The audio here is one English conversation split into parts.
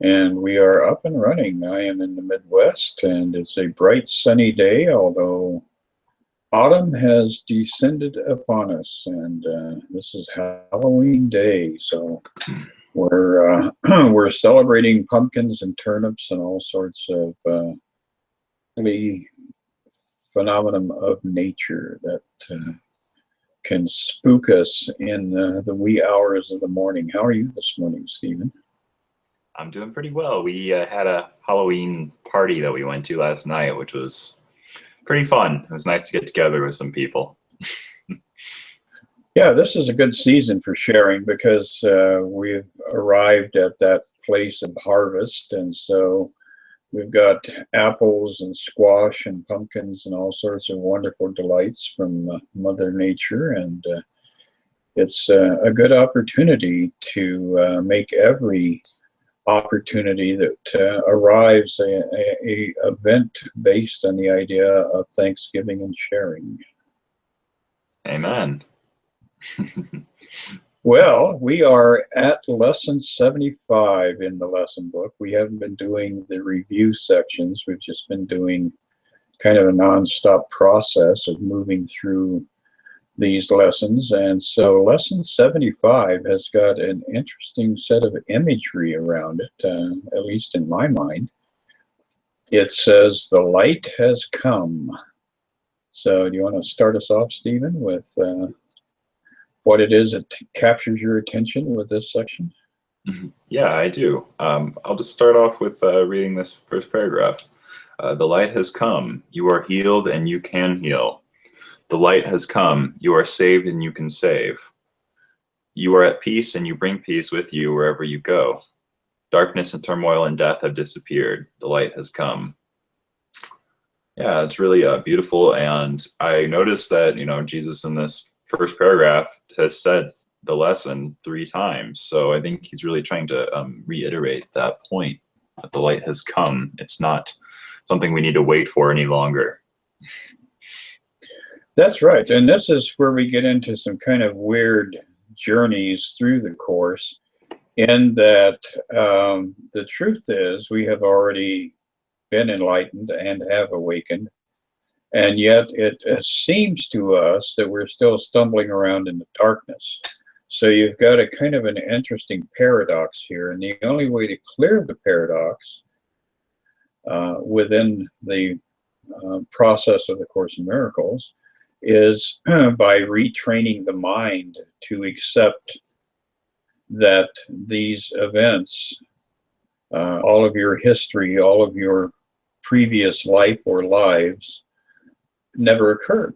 And we are up and running. I am in the Midwest, and it's a bright sunny day, although autumn has descended upon us, and this is Halloween Day, so we're we're celebrating pumpkins and turnips and all sorts of really phenomenon of nature that can spook us in the wee hours of the morning. How are you this morning, Stephen? I'm doing pretty well. We had a Halloween party that we went to last night, which was pretty fun. It was nice to get together with some people. Yeah, this is a good season for sharing because we've arrived at that place of harvest, and so we've got apples and squash and pumpkins and all sorts of wonderful delights from Mother Nature, and it's a good opportunity to make every opportunity that arrives a event based on the idea of Thanksgiving and sharing. Amen. Well, we are at lesson 75 in the lesson book. We haven't been doing the review sections. We've just been doing kind of a non-stop process of moving through these lessons. And so lesson 75 has got an interesting set of imagery around it, at least in my mind. It says, "The light has come." So do you want to start us off, Stephen, with what it is that captures your attention with this section? Yeah, I do. I'll just start off with reading this first paragraph. The light has come. You are healed and you can heal. The light has come. You are saved and you can save. You are at peace and you bring peace with you wherever you go. Darkness and turmoil and death have disappeared. The light has come. Yeah, it's really beautiful. And I noticed that, Jesus in this first paragraph has said the lesson 3 times. So I think he's really trying to reiterate that point, that the light has come. It's not something we need to wait for any longer. That's right. And this is where we get into some kind of weird journeys through the course, in that the truth is we have already been enlightened and have awakened. And yet it seems to us that we're still stumbling around in the darkness. So you've got a kind of an interesting paradox here. And the only way to clear the paradox within the process of the Course in Miracles is by retraining the mind to accept that these events, all of your history, all of your previous life or lives, never occurred,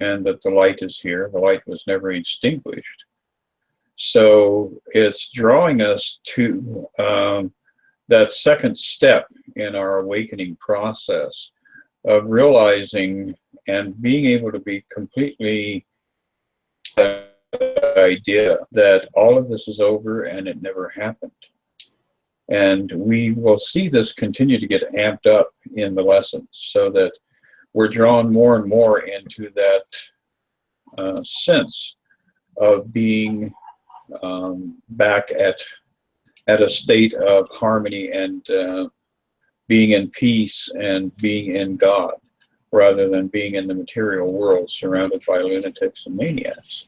and that the light is here. The light was never extinguished. So it's drawing us to that second step in our awakening process of realizing and being able to be completely idea that all of this is over and it never happened. And we will see this continue to get amped up in the lessons, so that we're drawn more and more into that sense of being back at a state of harmony and being in peace and being in God, rather than being in the material world surrounded by lunatics and maniacs.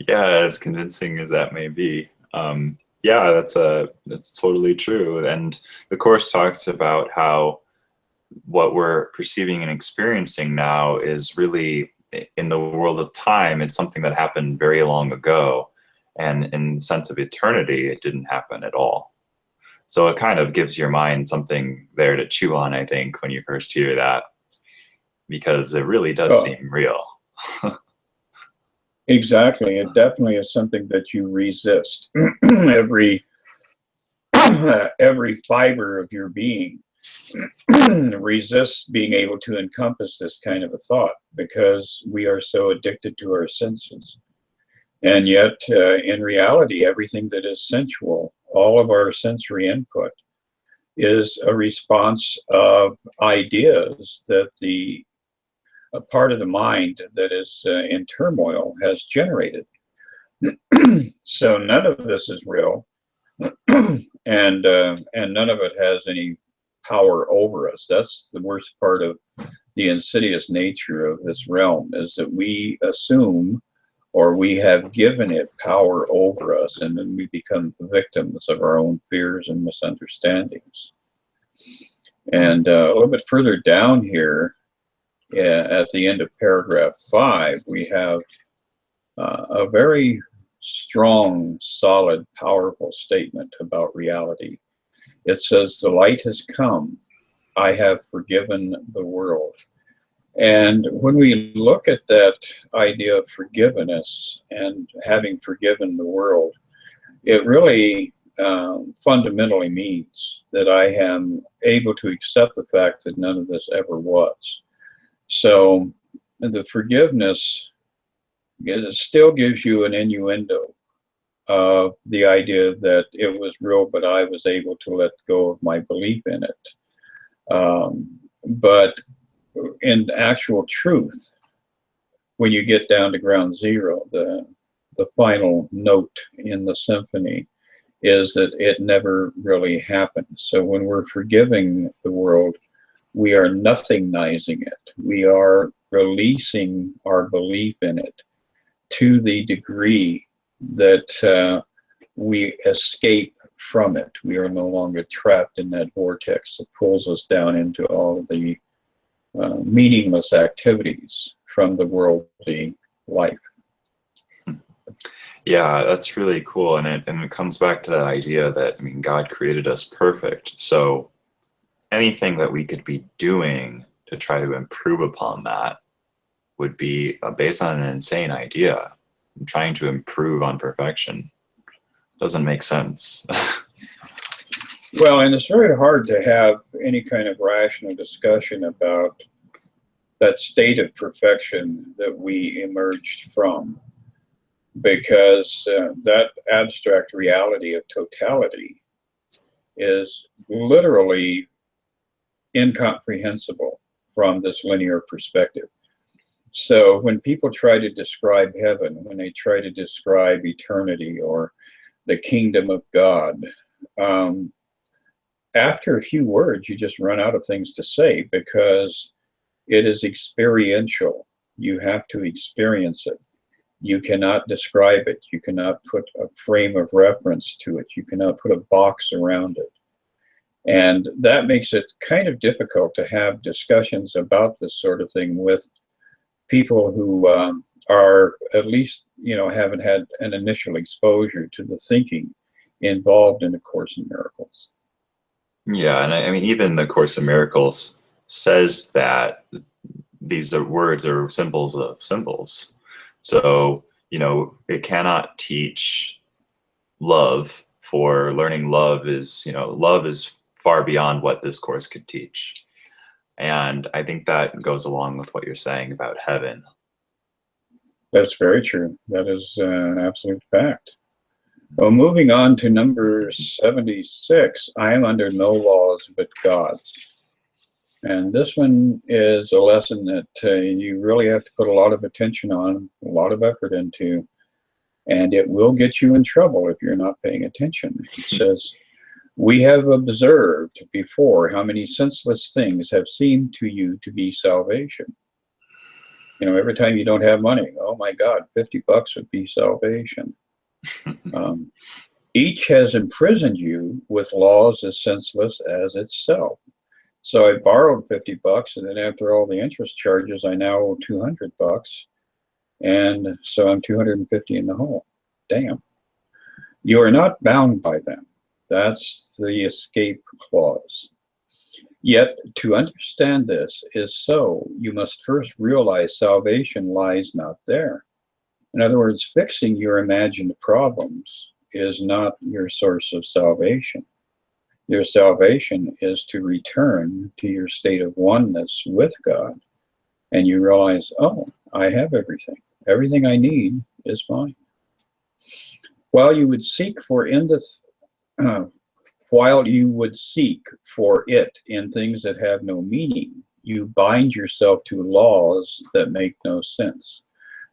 Yeah, as convincing as that may be. Yeah, that's totally true. And the Course talks about how what we're perceiving and experiencing now is really, in the world of time, it's something that happened very long ago. And in the sense of eternity, it didn't happen at all. So it kind of gives your mind something there to chew on, I think, when you first hear that, because it really does seem real. Exactly. It definitely is something that you resist. Every fiber of your being resists being able to encompass this kind of a thought, because we are so addicted to our senses. And yet, in reality, everything that is sensual, all of our sensory input, is a response of ideas that a part of the mind that is in turmoil has generated. So none of this is real, and none of it has any power over us. That's the worst part of the insidious nature of this realm, is that we assume, or we have given it power over us, and then we become victims of our own fears and misunderstandings. And a little bit further down here, at the end of paragraph 5, we have a very strong, solid, powerful statement about reality. It says, "The light has come. I have forgiven the world." And when we look at that idea of forgiveness and having forgiven the world, it really fundamentally means that I am able to accept the fact that none of this ever was. So the forgiveness, it still gives you an innuendo of the idea that it was real, but I was able to let go of my belief in it. But in actual truth, when you get down to ground zero, the final note in the symphony is that it never really happened. So when we're forgiving the world, we are nothingizing it. We are releasing our belief in it to the degree that we escape from it. We are no longer trapped in that vortex that pulls us down into all of the meaningless activities from the worldly life. Yeah, that's really cool, and it comes back to that idea that, I mean, God created us perfect, so anything that we could be doing to try to improve upon that would be based on an insane idea. Trying to improve on perfection doesn't make sense. Well, and it's very hard to have any kind of rational discussion about that state of perfection that we emerged from, because that abstract reality of totality is literally incomprehensible from this linear perspective. So when people try to describe heaven, when they try to describe eternity or the kingdom of God, after a few words, you just run out of things to say, because it is experiential. You have to experience it. You cannot describe it. You cannot put a frame of reference to it. You cannot put a box around it. And that makes it kind of difficult to have discussions about this sort of thing with people who are, at least, haven't had an initial exposure to the thinking involved in A Course in Miracles. Yeah, and I mean, even the Course in Miracles says that these are words are symbols of symbols. So, it cannot teach love, for learning love is, love is far beyond what this course could teach. And I think that goes along with what you're saying about heaven. That's very true. That is an absolute fact. Well, moving on to number 76, I am under no laws but God's. And this one is a lesson that you really have to put a lot of attention on, a lot of effort into, and it will get you in trouble if you're not paying attention. It says, "We have observed before how many senseless things have seemed to you to be salvation." Every time you don't have money, oh my God, $50 would be salvation. Each has imprisoned you with laws as senseless as itself. So I borrowed $50, and then after all the interest charges, I now owe $200, and so I'm 250 in the hole. Damn. You are not bound by them. That's the escape clause. Yet to understand this is so, you must first realize salvation lies not there. In other words, fixing your imagined problems is not your source of salvation. Your salvation is to return to your state of oneness with God, and you realize, oh, I have everything. Everything I need is mine. While you would seek for it in things that have no meaning, you bind yourself to laws that make no sense.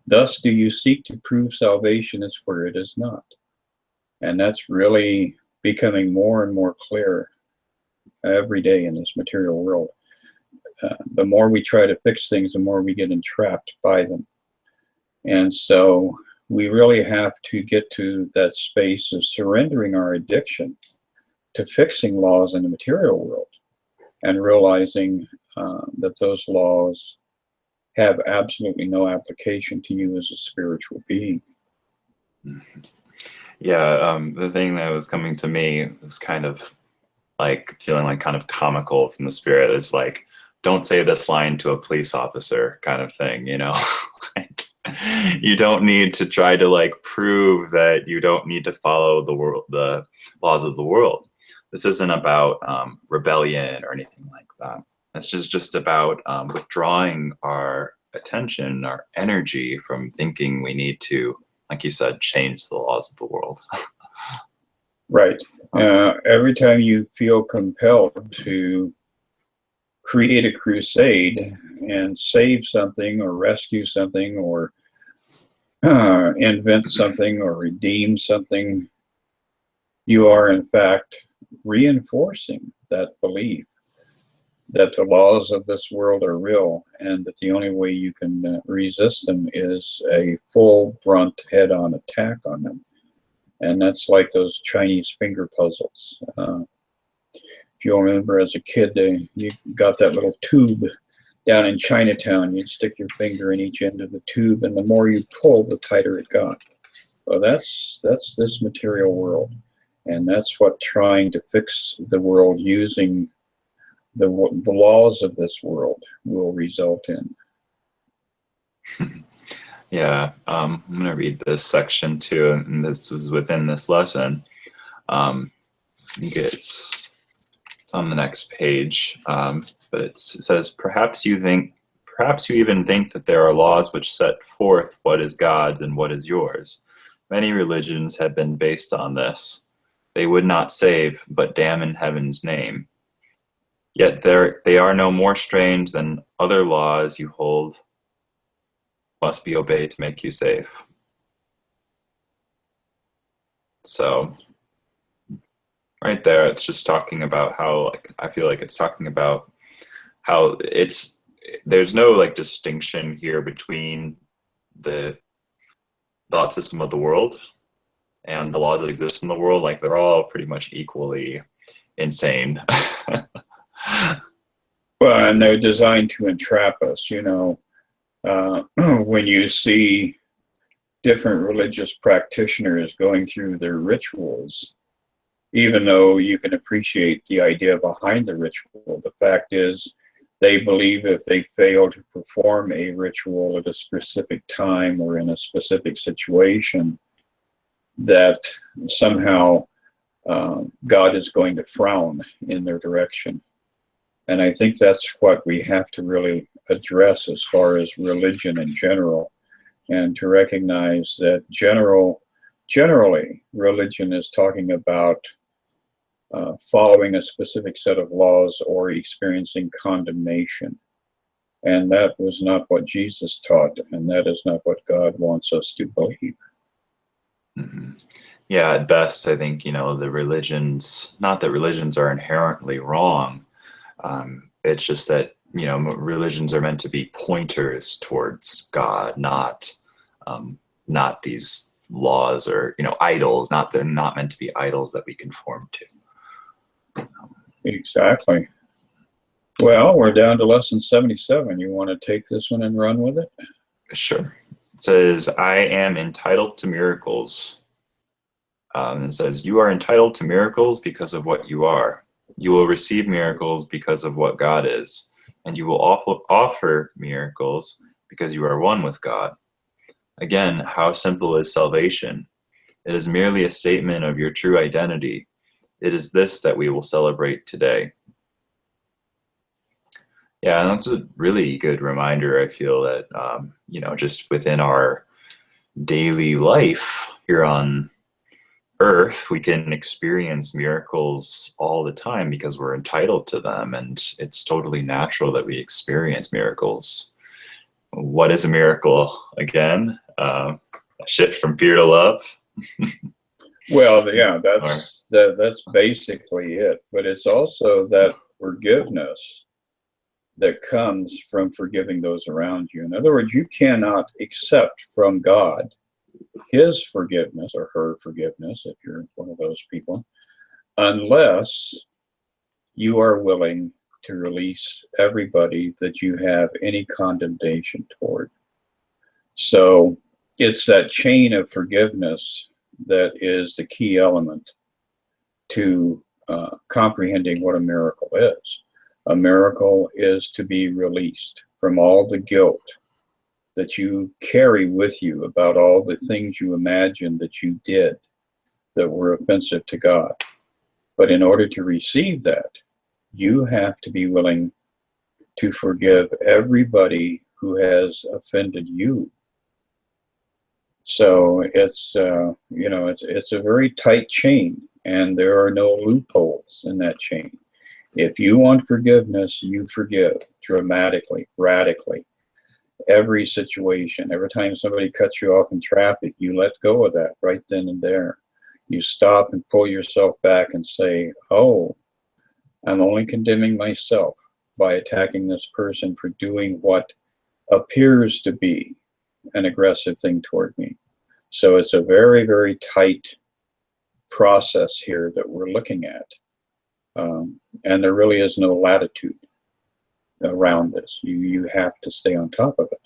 Thus do you seek to prove salvation is where it is not. And that's really becoming more and more clear every day in this material world. The more we try to fix things, the more we get entrapped by them. And so we really have to get to that space of surrendering our addiction to fixing laws in the material world and realizing that those laws have absolutely no application to you as a spiritual being. Yeah, the thing that was coming to me was kind of like feeling like kind of comical from the spirit. Is like, don't say this line to a police officer kind of thing, you know? Like, you don't need to try to like prove that you don't need to follow the laws of the world. This isn't about rebellion or anything like that. It's just about withdrawing our attention, our energy from thinking we need to, like you said, change the laws of the world. Right. Every time you feel compelled to create a crusade and save something or rescue something or invent something or redeem something, you are in fact reinforcing that belief that the laws of this world are real and that the only way you can resist them is a full brunt head-on attack on them. And that's like those Chinese finger puzzles. If you remember as a kid, you got that little tube down in Chinatown. You'd stick your finger in each end of the tube, and the more you pulled, the tighter it got. Well, that's this material world. And that's what trying to fix the world using the laws of this world will result in. Yeah, I'm going to read this section too, and this is within this lesson. I think it's on the next page, but it says, perhaps you even think that there are laws which set forth what is God's and what is yours. Many religions have been based on this. They would not save, but damn in heaven's name. Yet they are no more strange than other laws you hold must be obeyed to make you safe. So right there, it's just talking about how, like, I feel like it's talking about how there's no like distinction here between the thought system of the world and the laws that exist in the world. Like, they're all pretty much equally insane. Well, and they're designed to entrap us, you know. When you see different religious practitioners going through their rituals, even though you can appreciate the idea behind the ritual, the fact is they believe if they fail to perform a ritual at a specific time or in a specific situation, that somehow God is going to frown in their direction. And I think that's what we have to really address as far as religion in general, and to recognize that generally religion is talking about following a specific set of laws or experiencing condemnation. And that was not what Jesus taught, and that is not what God wants us to believe. Mm-hmm. Yeah, at best, I think, you know, the religions, not that religions are inherently wrong. It's just that, you know, religions are meant to be pointers towards God, not these laws or, you know, idols. They're not meant to be idols that we conform to. Exactly. Well, we're down to lesson 77. You want to take this one and run with it? Sure. It says, I am entitled to miracles. It says, you are entitled to miracles because of what you are. You will receive miracles because of what God is. And you will offer miracles because you are one with God. Again, how simple is salvation? It is merely a statement of your true identity. It is this that we will celebrate today. Yeah, and that's a really good reminder. I feel that, you know, just within our daily life here on Earth, we can experience miracles all the time because we're entitled to them, and it's totally natural that we experience miracles. what is a miracle again? A shift from fear to love? Well, yeah, Or, that's basically it. But it's also that forgiveness that comes from forgiving those around you. In other words, you cannot accept from God his forgiveness or her forgiveness, if you're one of those people, unless you are willing to release everybody that you have any condemnation toward. So it's that chain of forgiveness that is the key element to comprehending what a miracle is. A miracle is to be released from all the guilt that you carry with you about all the things you imagine that you did that were offensive to God. But in order to receive that, you have to be willing to forgive everybody who has offended you. So it's it's a very tight chain, and there are no loopholes in that chain. If you want forgiveness, you forgive dramatically, radically. Every situation, every time somebody cuts you off in traffic, you let go of that right then and there. You stop and pull yourself back and say, oh, I'm only condemning myself by attacking this person for doing what appears to be an aggressive thing toward me. So it's a very, very tight process here that we're looking at. And there really is no latitude around this. You have to stay on top of it.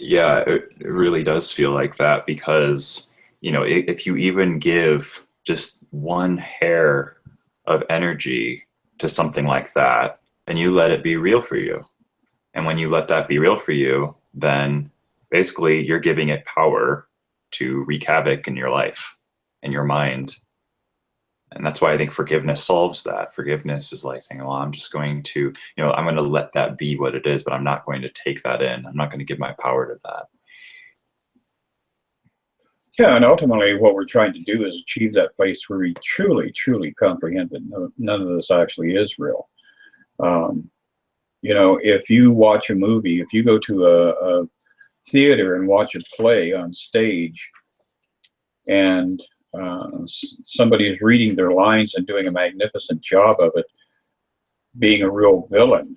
yeah, it really does feel like that because, if you even give just one hair of energy to something like that, and you let it be real for you. And when you let that be real for you, then basically you're giving it power to wreak havoc in your life and your mind. And that's why I think forgiveness solves that. Forgiveness is like saying, well, I'm just going to, I'm going to let that be what it is, but I'm not going to take that in. I'm not going to give my power to that. Yeah, and ultimately what we're trying to do is achieve that place where we truly, truly comprehend that none of this actually is real. If you watch a movie, if you go to a theater and watch a play on stage, and somebody is reading their lines and doing a magnificent job of it, being a real villain,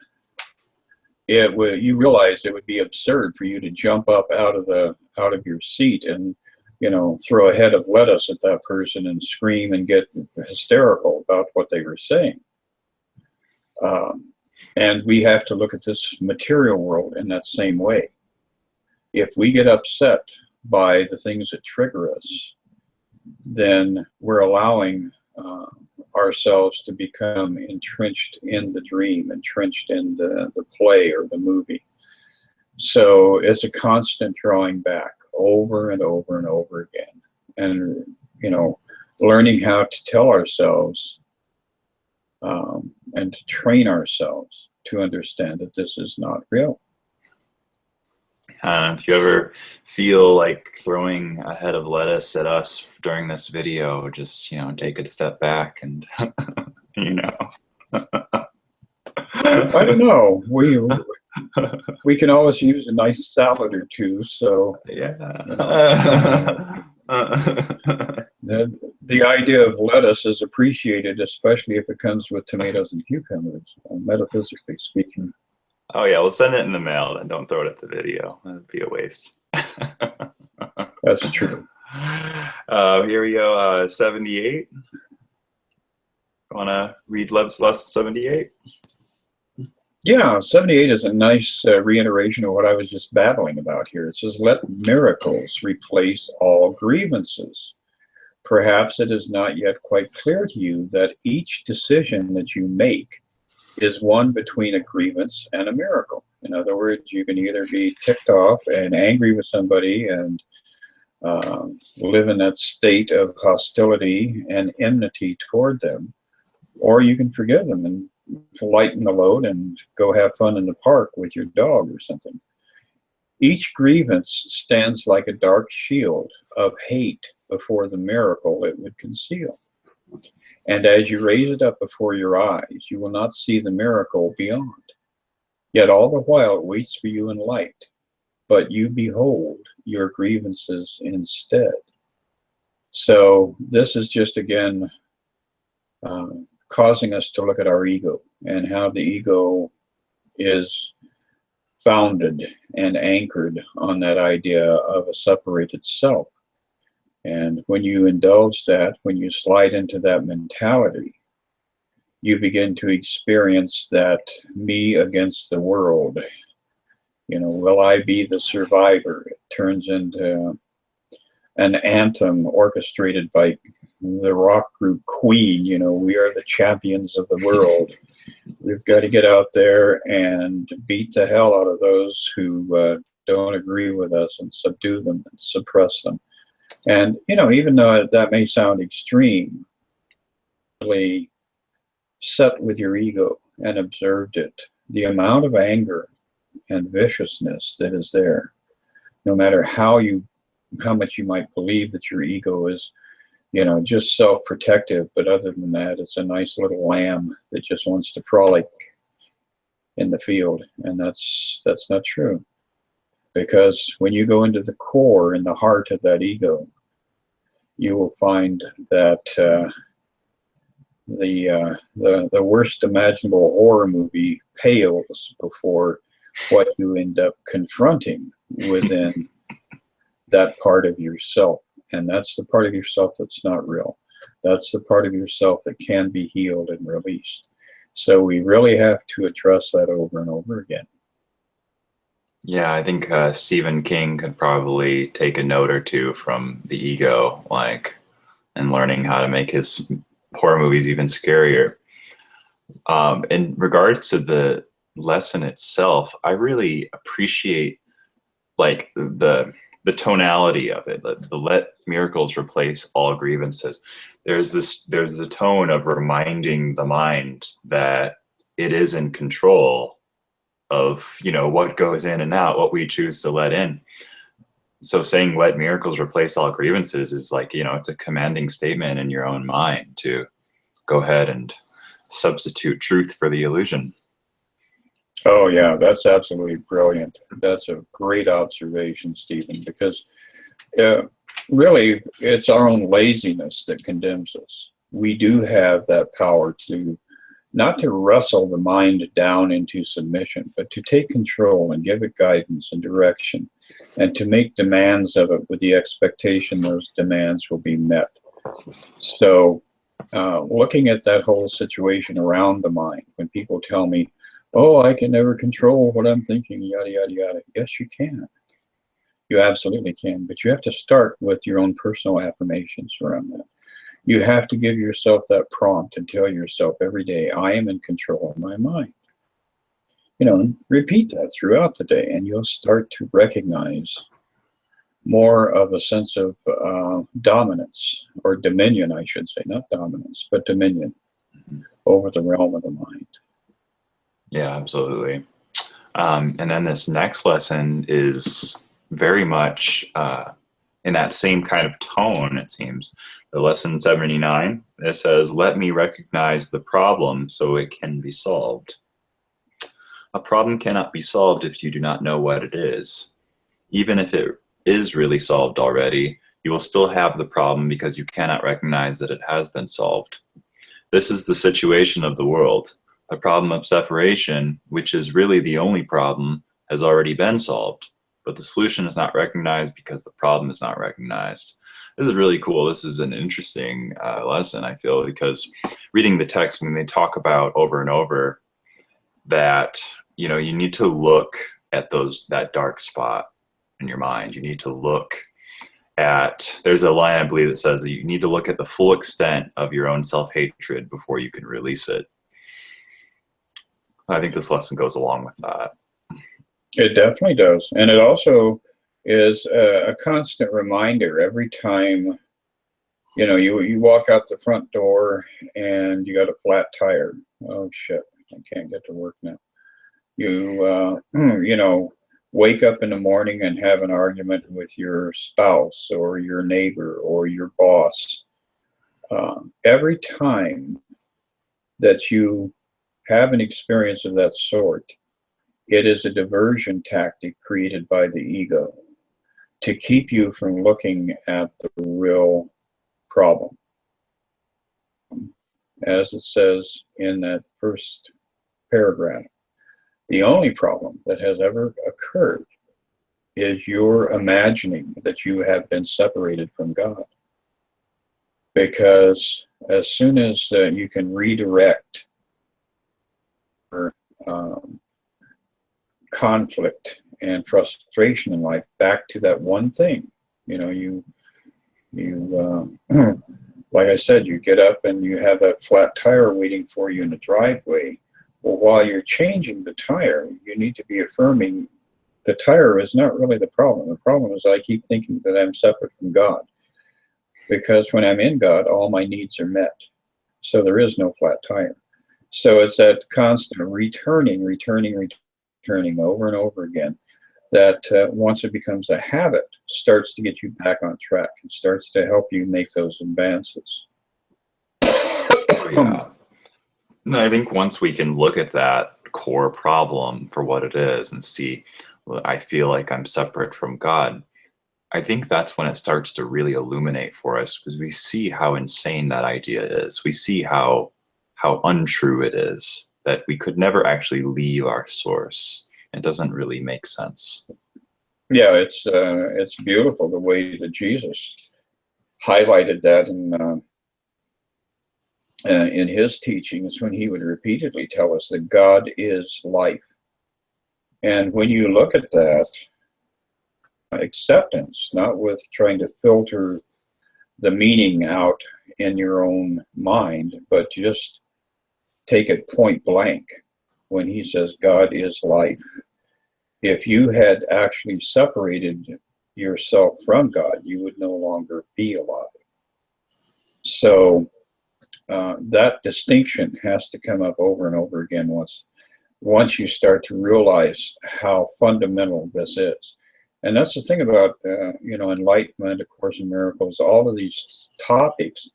you realize it would be absurd for you to jump up out of your seat and throw a head of lettuce at that person and scream and get hysterical about what they were saying. And we have to look at this material world in that same way. If we get upset by the things that trigger us, then we're allowing ourselves to become entrenched in the dream, entrenched in the play or the movie. So it's a constant drawing back over and over and over again. And, learning how to tell ourselves and to train ourselves to understand that this is not real. If you ever feel like throwing a head of lettuce at us during this video, just, take a step back and, I don't know. We can always use a nice salad or two. So yeah. The idea of lettuce is appreciated, especially if it comes with tomatoes and cucumbers, metaphysically speaking. Oh yeah, we'll send it in the mail and don't throw it at the video. That'd be a waste. That's true. Here we go, 78. Want to read lesson 78? Yeah, 78 is a nice reiteration of what I was just babbling about here. It says, let miracles replace all grievances. Perhaps it is not yet quite clear to you that each decision that you make is one between a grievance and a miracle. In other words, you can either be ticked off and angry with somebody and live in that state of hostility and enmity toward them, or you can forgive them and lighten the load and go have fun in the park with your dog or something. Each grievance stands like a dark shield of hate before the miracle it would conceal. And as you raise it up before your eyes, you will not see the miracle beyond. Yet all the while it waits for you in light, but you behold your grievances instead. So this is just, again, causing us to look at our ego and how the ego is founded and anchored on that idea of a separated self. And when you indulge that, when you slide into that mentality, you begin to experience that me against the world. You know, will I be the survivor? It turns into an anthem orchestrated by the rock group Queen. You know, we are the champions of the world. We've got to get out there and beat the hell out of those who don't agree with us and subdue them and suppress them. And, you know, even though that may sound extreme, really sat with your ego and observed it, the amount of anger and viciousness that is there, no matter how much you might believe that your ego is, you know, just self-protective, but other than that, it's a nice little lamb that just wants to frolic in the field. And that's not true. Because when you go into the core and the heart of that ego, you will find that the worst imaginable horror movie pales before what you end up confronting within that part of yourself. And that's the part of yourself that's not real. That's the part of yourself that can be healed and released. So we really have to address that over and over again. Yeah, I think Stephen King could probably take a note or two from the ego, like, and learning how to make his horror movies even scarier. In regards to the lesson itself, I really appreciate like the tonality of it. The let miracles replace all grievances. There's a tone of reminding the mind that it is in control of, you know, what goes in and out, what we choose to let in. So saying let miracles replace all grievances is like, you know, it's a commanding statement in your own mind to go ahead and substitute truth for the illusion. Oh yeah, that's absolutely brilliant. That's a great observation, Stephen, because really it's our own laziness that condemns us. We do have that power to not to wrestle the mind down into submission, but to take control and give it guidance and direction, and to make demands of it with the expectation those demands will be met. So looking at that whole situation around the mind, when people tell me, oh, I can never control what I'm thinking, yada, yada, yada. Yes, you can. You absolutely can, but you have to start with your own personal affirmations around that. You have to give yourself that prompt and tell yourself every day, I am in control of my mind. You know, and repeat that throughout the day, and you'll start to recognize more of a sense of dominance, or dominion, I should say, not dominance, but dominion over the realm of the mind. Yeah, absolutely. And then this next lesson is very much in that same kind of tone, it seems. The lesson 79, it says, let me recognize the problem so it can be solved. A problem cannot be solved if you do not know what it is. Even if it is really solved already, you will still have the problem because you cannot recognize that it has been solved. This is the situation of the world. A problem of separation, which is really the only problem, has already been solved, but the solution is not recognized because the problem is not recognized. This is really cool. This is an interesting lesson, I feel, because reading the text, when they talk about over and over that, you know, you need to look at that dark spot in your mind. You need to look at, there's a line I believe that says that you need to look at the full extent of your own self-hatred before you can release it. I think this lesson goes along with that. It definitely does. And it also is a constant reminder every time, you know, you walk out the front door and you got a flat tire. Oh shit, I can't get to work now. You, you know, wake up in the morning and have an argument with your spouse or your neighbor or your boss. Every time that you have an experience of that sort, It is a diversion tactic created by the ego to keep you from looking at the real problem. As it says in that first paragraph, the only problem that has ever occurred is your imagining that you have been separated from God. Because as soon as you can redirect conflict and frustration in life back to that one thing, you like I said, you get up and you have that flat tire waiting for you in the driveway. Well, while you're changing the tire, you need to be affirming the tire is not really the problem. The problem is I keep thinking that I'm separate from God. Because when I'm in God, all my needs are met. So there is no flat tire. So it's that constant returning over and over again that once it becomes a habit, starts to get you back on track and starts to help you make those advances. Yeah. No, I think once we can look at that core problem for what it is and see, well, I feel like I'm separate from God, I think that's when it starts to really illuminate for us, because we see how insane that idea is. We see how untrue it is, that we could never actually leave our source. It doesn't really make sense. Yeah, it's beautiful the way that Jesus highlighted that in his teachings, when he would repeatedly tell us that God is life. And when you look at that, acceptance, not with trying to filter the meaning out in your own mind, but just take it point blank when he says God is life. If you had actually separated yourself from God, you would no longer be alive. So that distinction has to come up over and over again once you start to realize how fundamental this is. And that's the thing about enlightenment, A Course in Miracles, all of these topics,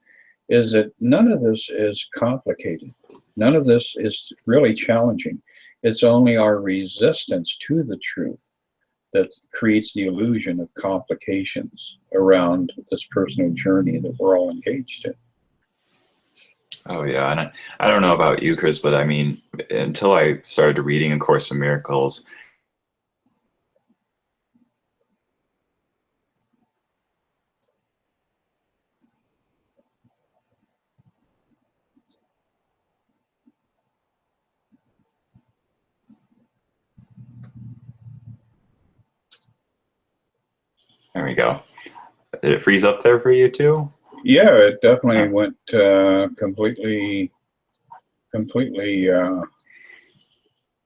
is that none of this is complicated. None of this is really challenging. It's only our resistance to the truth that creates the illusion of complications around this personal journey that we're all engaged in. Oh yeah, and I don't know about you, Chris, but I mean, until I started reading A Course in Miracles, there we go. Did it freeze up there for you too? Yeah, it definitely went completely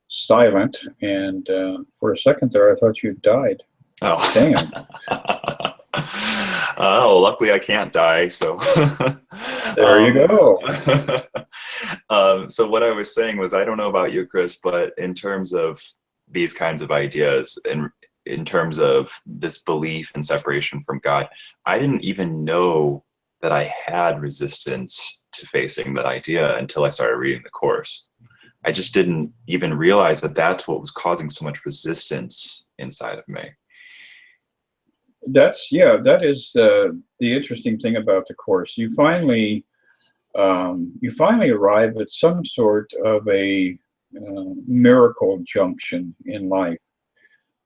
silent, and for a second there I thought you died. Oh, damn. Oh, luckily I can't die, so there you go. So what I was saying was, I don't know about you, Chris, but in terms of these kinds of ideas and in terms of this belief in separation from God, I didn't even know that I had resistance to facing that idea until I started reading the Course. I just didn't even realize that that's what was causing so much resistance inside of me. That is the interesting thing about the Course. You finally arrive at some sort of a miracle junction in life,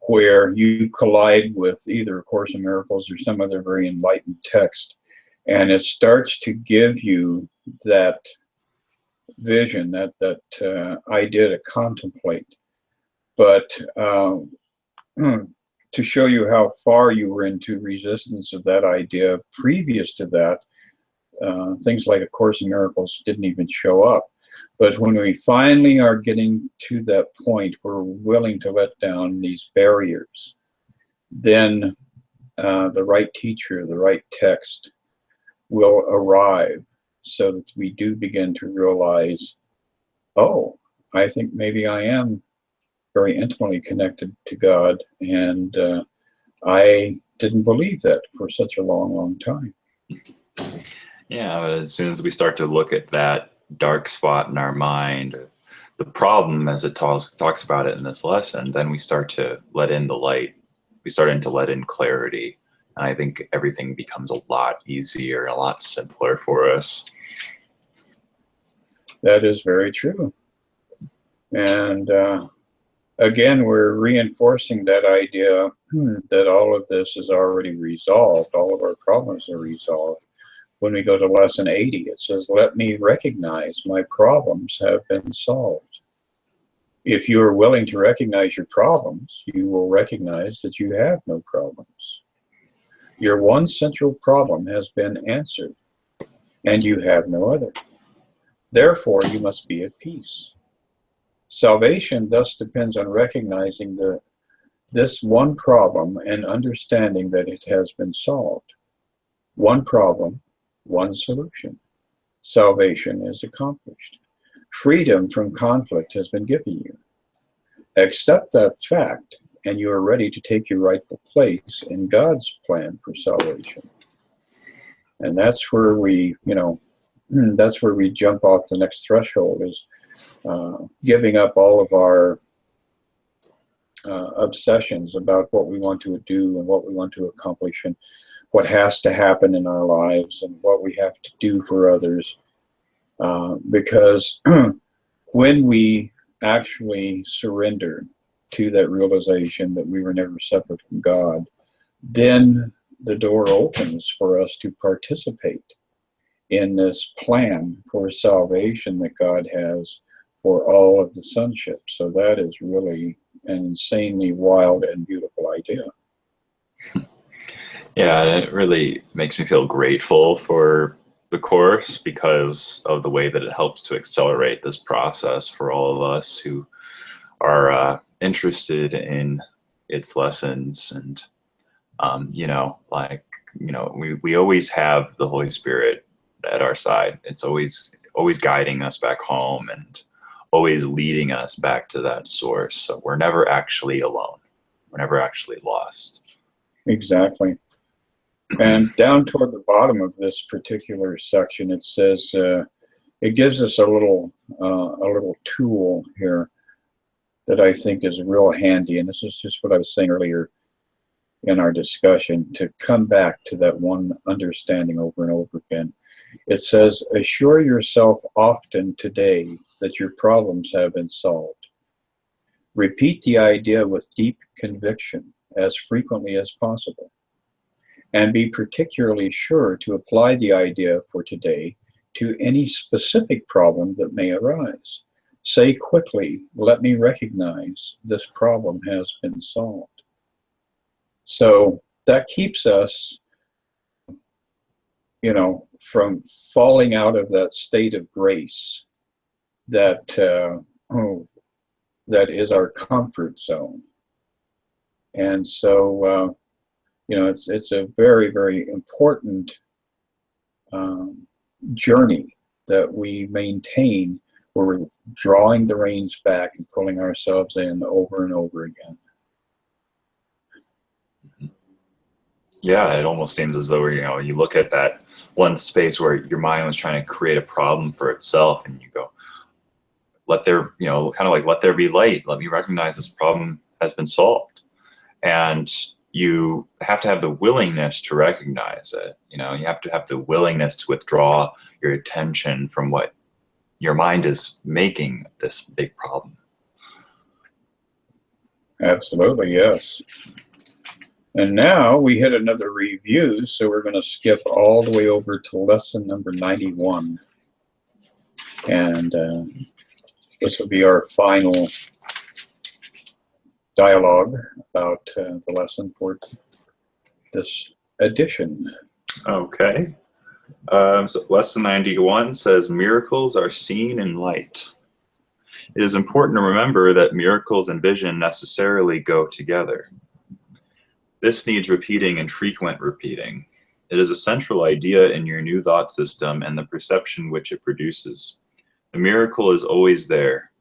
where you collide with either A Course in Miracles or some other very enlightened text, and it starts to give you that vision, that idea to contemplate. But to show you how far you were into resistance of that idea previous to that, things like A Course in Miracles didn't even show up. But when we finally are getting to that point where we're willing to let down these barriers, then the right teacher, the right text will arrive, so that we do begin to realize, oh, I think maybe I am very intimately connected to God, and I didn't believe that for such a long, long time. Yeah, but as soon as we start to look at that dark spot in our mind, the problem, as it talks about it in this lesson, then we start to let in the light. We start to let in clarity. And I think everything becomes a lot easier, a lot simpler for us. That is very true. And again, we're reinforcing that idea that all of this is already resolved. All of our problems are resolved. When we go to lesson 80, it says, let me recognize my problems have been solved. If you are willing to recognize your problems, you will recognize that you have no problems. Your one central problem has been answered, and you have no other. Therefore, you must be at peace. Salvation thus depends on recognizing this one problem and understanding that it has been solved. One problem, one solution. Salvation is accomplished. Freedom from conflict has been given you. Accept that fact, and you are ready to take your rightful place in God's plan for salvation. And that's where we, that's where we jump off the next threshold, is giving up all of our obsessions about what we want to do and what we want to accomplish and what has to happen in our lives and what we have to do for others. Because when we actually surrender to that realization that we were never separate from God, then the door opens for us to participate in this plan for salvation that God has for all of the sonship. So that is really an insanely wild and beautiful idea. Yeah, and it really makes me feel grateful for the course because of the way that it helps to accelerate this process for all of us who are interested in its lessons. And we always have the Holy Spirit at our side. It's always guiding us back home and always leading us back to that source. So we're never actually alone. We're never actually lost. Exactly. And down toward the bottom of this particular section, it says, it gives us a little tool here that I think is real handy. And this is just what I was saying earlier in our discussion, to come back to that one understanding over and over again. It says, assure yourself often today that your problems have been solved. Repeat the idea with deep conviction as frequently as possible. And be particularly sure to apply the idea for today to any specific problem that may arise. Say quickly, let me recognize this problem has been solved. So that keeps us, from falling out of that state of grace that is our comfort zone. And so, it's a very, very important journey that we maintain, where we're drawing the reins back and pulling ourselves in over and over again. Yeah, it almost seems as though, you look at that one space where your mind was trying to create a problem for itself, and you go, let there be light. Let me recognize this problem has been solved. And you have to have the willingness to recognize it. You have to have the willingness to withdraw your attention from what your mind is making this big problem. Absolutely, yes. And now we hit another review, so we're going to skip all the way over to lesson number 91. And this will be our final dialogue about the lesson for this edition. Okay. So lesson 91 says, miracles are seen in light. It is important to remember that miracles and vision necessarily go together. This needs repeating and frequent repeating. It is a central idea in your new thought system and the perception which it produces. The miracle is always there.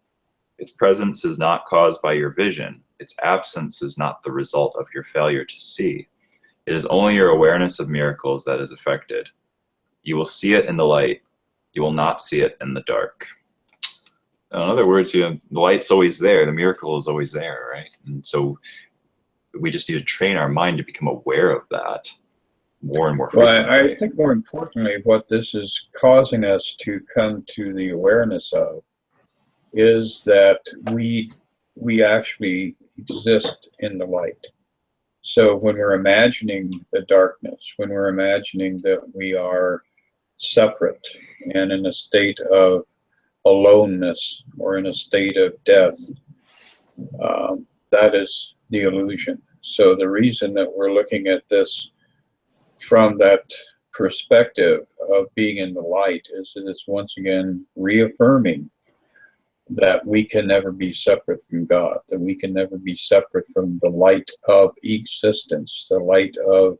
Its presence is not caused by your vision. Its absence is not the result of your failure to see. It is only your awareness of miracles that is affected. You will see it in the light. You will not see it in the dark. In other words, the light's always there, the miracle is always there, right? And so we just need to train our mind to become aware of that more and more Well, frequently. I think more importantly, what this is causing us to come to the awareness of is that we actually exist in the light. So when we're imagining the darkness, when we're imagining that we are separate and in a state of aloneness or in a state of death, that is the illusion. So the reason that we're looking at this from that perspective of being in the light is that it's once again reaffirming that we can never be separate from God, that we can never be separate from the light of existence, the light of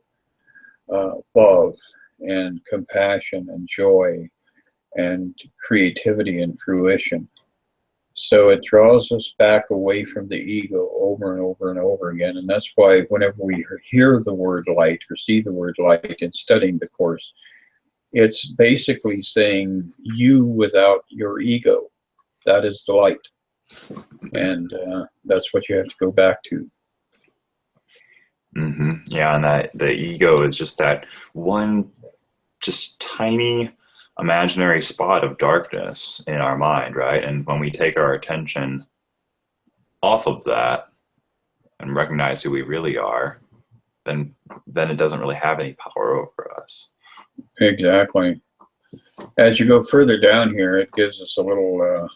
love and compassion and joy and creativity and fruition. So it draws us back away from the ego over and over and over again. And that's why whenever we hear the word light or see the word light in studying the Course, it's basically saying you without your ego. That is the light. And that's what you have to go back to. Mm-hmm. Yeah, and that the ego is just that one just tiny imaginary spot of darkness in our mind, right? And when we take our attention off of that and recognize who we really are, then it doesn't really have any power over us. Exactly. As you go further down here, it gives us a little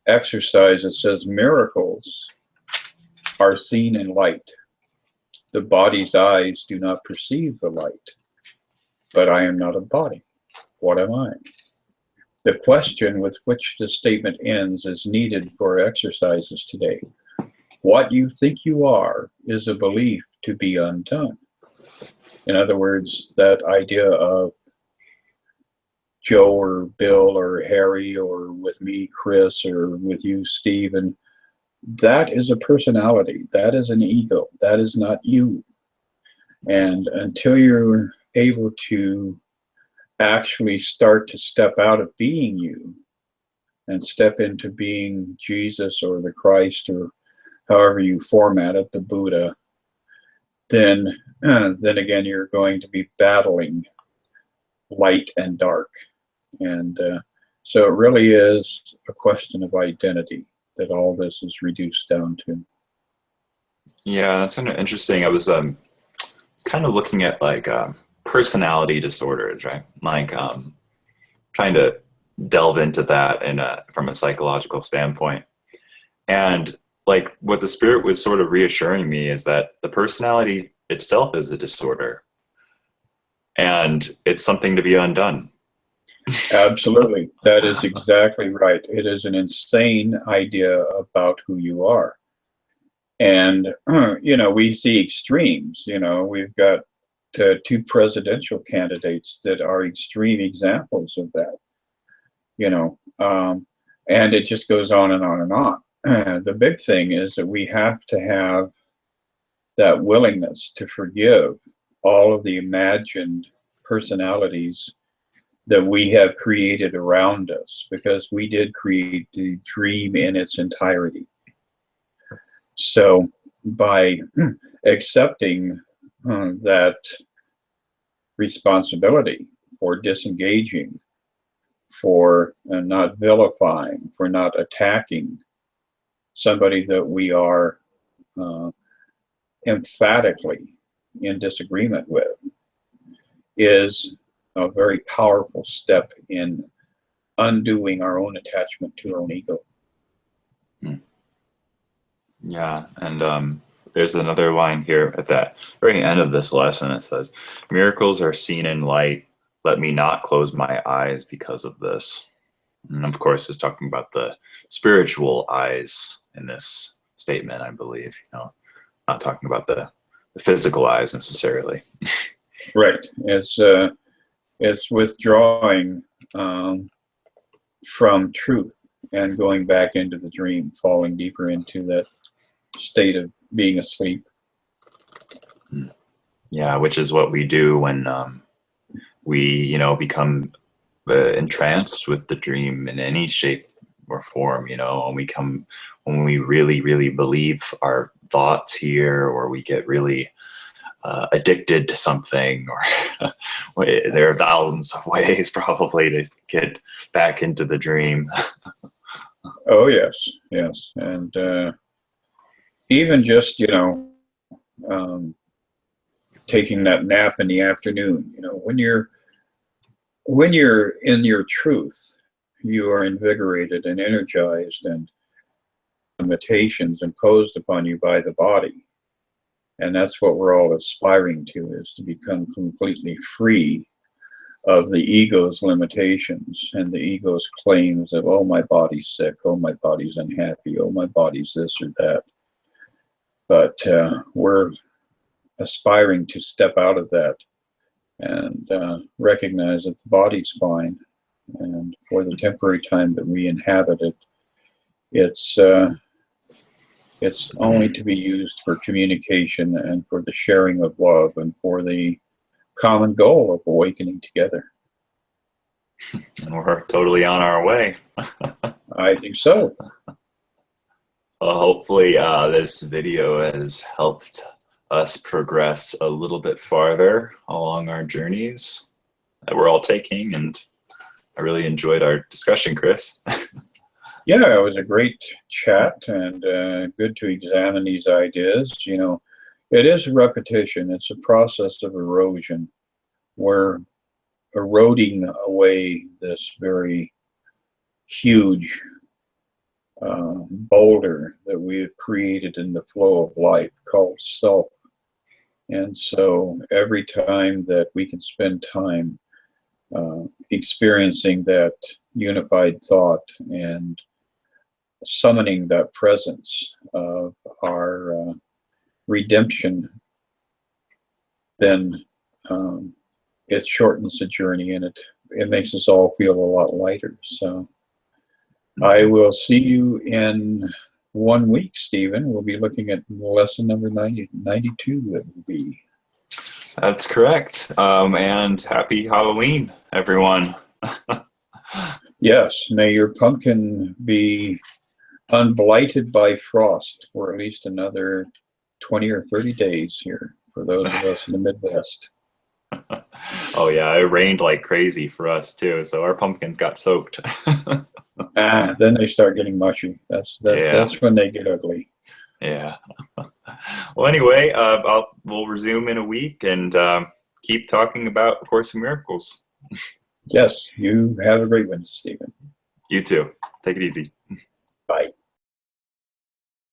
exercise that says miracles are seen in light. The body's eyes do not perceive the light, but I am not a body. What am I? The question with which the statement ends is needed for exercises today. What you think you are is a belief to be undone. In other words, that idea of Joe or Bill or Harry or with me, Chris, or with you, Stephen, that is a personality. That is an ego. That is not you. And until you're able to actually start to step out of being you and step into being Jesus or the Christ or however you format it, the Buddha, then again you're going to be battling light and dark. And so it really is a question of identity that all this is reduced down to. Yeah, that's kind of interesting. I was kind of looking at like personality disorders, right? Like trying to delve into that from a psychological standpoint. And like what the spirit was sort of reassuring me is that the personality itself is a disorder and it's something to be undone. Absolutely. That is exactly right. It is an insane idea about who you are. And, we see extremes. We've got two presidential candidates that are extreme examples of that, and it just goes on and on and on. The big thing is that we have to have that willingness to forgive all of the imagined personalities that we have created around us, because we did create the dream in its entirety. So by accepting that responsibility for disengaging, for not vilifying, for not attacking somebody that we are emphatically in disagreement with, is a very powerful step in undoing our own attachment to our own ego. Yeah, and there's another line here at the very end of this lesson. It says, "Miracles are seen in light. Let me not close my eyes because of this." And of course, it's talking about the spiritual eyes in this statement, I believe. Not talking about the physical eyes necessarily. Right. It's withdrawing from truth and going back into the dream, falling deeper into that state of being asleep. Yeah, which is what we do when we, become entranced with the dream in any shape, form, you know, when we really, really believe our thoughts here, or we get really addicted to something, or there are thousands of ways probably to get back into the dream. Oh, yes, yes. And even just, you know, taking that nap in the afternoon, you know, when you're in your truth, you are invigorated and energized, and limitations imposed upon you by the body. And that's what we're all aspiring to, is to become completely free of the ego's limitations and the ego's claims of, oh, my body's sick, oh, my body's unhappy, oh, my body's this or that. But we're aspiring to step out of that and recognize that the body's fine. And for the temporary time that we inhabit it, it's only to be used for communication and for the sharing of love and for the common goal of awakening together. And we're totally on our way. I think so. Well, hopefully this video has helped us progress a little bit farther along our journeys that we're all taking, and I really enjoyed our discussion, Chris. Yeah, it was a great chat, and good to examine these ideas. You know, it is a repetition. It's a process of erosion. We're eroding away this very huge boulder that we have created in the flow of life called self. And so every time that we can spend time experiencing that unified thought and summoning that presence of our redemption, then it shortens the journey, and it makes us all feel a lot lighter. So I will see you in 1 week, Stephen. We'll be looking at lesson number 92. That will be. That's correct. And happy Halloween, everyone. Yes, may your pumpkin be unblighted by frost for at least another 20 or 30 days here for those of us in the Midwest. Oh yeah, it rained like crazy for us too, so our pumpkins got soaked. Then they start getting mushy. That's when they get ugly. Yeah. Well, anyway, we'll resume in a week and keep talking about Course in Miracles. Yes, you have a great one, Stephen. You too. Take it easy. Bye.